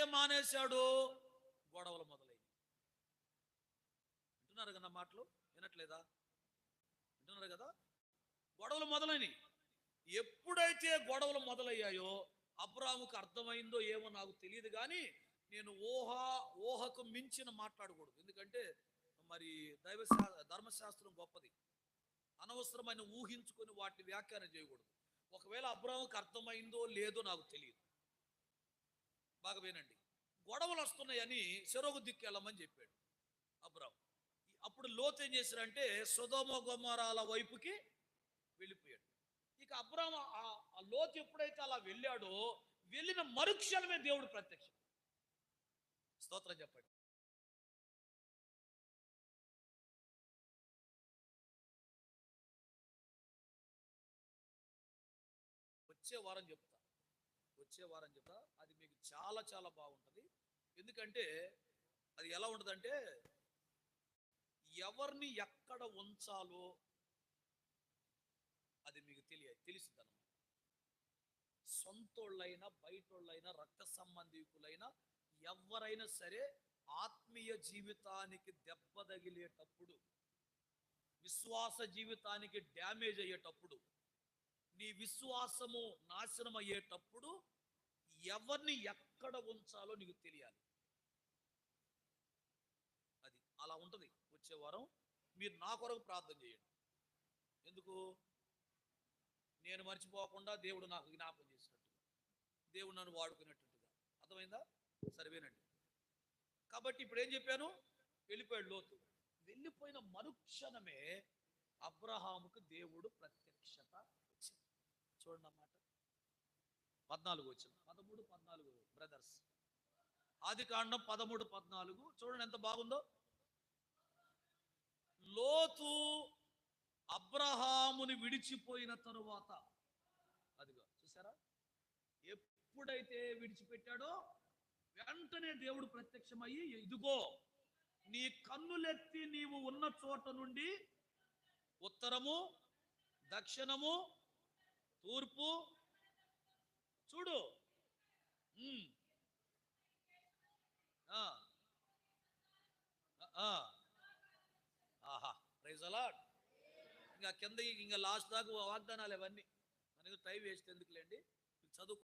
ఎప్పుడైతే మానేశాడో గొడవలు మొదలైనవి. వింటున్నారు కదా మాటలు? వినట్లేదా? వింటున్నారు కదా? గొడవలు మొదలైనవి. ఎప్పుడైతే గొడవలు మొదలయ్యాయో అబ్రాహాముకు అర్థమైందో ఏమో నాకు తెలియదు, కానీ నేను ఊహకు మించిన మాట్లాడకూడదు. ఎందుకంటే మరి ధర్మశాస్త్రం గొప్పది. అనవసరమైన ఊహించుకొని వాటిని వ్యాఖ్యానం చేయకూడదు. ఒకవేళ అబ్రాహాముకు అర్థమైందో లేదో నాకు తెలియదు. బాగా వినండి. గొడవలు వస్తున్నాయని చెరొక దిక్కు వెళ్ళమని చెప్పాడు అబ్రాహాం. అప్పుడు లోతు ఏం చేశారంటే సొదొమ గొమొర్రాల వైపుకి వెళ్ళిపోయాడు. ఇక అబ్రాహాం ఆ లోతు ఎప్పుడైతే అలా వెళ్ళాడో వెళ్ళిన మరుక్షణమే దేవుడు ప్రత్యక్షం. స్తోత్రం చెప్పండి. వచ్చే వారం చెప్తా, వచ్చే వారం చెప్తా. అది మీకు చాలా చాలా బాగుంటుంది. ఎందుకంటే అది ఎలా ఉంటుందంటే ఎవరిని ఎక్కడ ఉంచాలో అది మీకు తెలిసిందన్నమాట. సొంతోళ్ళైనా బయటోళ్ళైనా రక్త సంబంధికులైనా ఎవరైనా సరే ఆత్మీయ జీవితానికి దెబ్బ తగిలేటప్పుడు, విశ్వాస జీవితానికి డ్యామేజ్ అయ్యేటప్పుడు, నీ విశ్వాసము నాశనం అయ్యేటప్పుడు ఎవరిని ఎక్కడ ఉంచాలో నీకు తెలియాలి. అది అలా ఉంటుంది. వచ్చే వారం మీరు నా కొరకు ప్రార్థన చేయండి. ఎందుకు? నేను మర్చిపోకుండా దేవుడు నాకు జ్ఞాపకం చేసినట్టుగా, దేవుడు నన్ను వాడుకునేటట్టుగా. అర్థమైందా? సరివేనండి. కాబట్టి ఇప్పుడు ఏం చెప్పాను? వెళ్ళిపోయాడు లోతు. వెళ్ళిపోయిన మరుక్షణమే అబ్రహాముకు దేవుడు ప్రత్యక్షత వచ్చింది. చూడండి అన్నమాట. 14 వచ్చింది. 13, 14 బ్రదర్స్. ఆదికాండం 13, 14 చూడండి ఎంత బాగుందో. లోతు అబ్రహాముని విడిచిపోయిన తరువాత, అదిగో చూసారా, ఎప్పుడైతే విడిచిపెట్టాడో వెంటనే దేవుడు ప్రత్యక్షమయ్యి, ఇదిగో నీ కన్నులెత్తి నీవు ఉన్న చోట నుండి ఉత్తరము, దక్షిణము, తూర్పు చూడు. ఆహా, ప్రైజ్ ది లార్డ్. ఇంకా కింద ఇంకా లాస్ట్ దాకా వాగ్దానాలు ఇవన్నీ మనకు టైం వేస్ట్ ఎందుకులేండి, చదువు.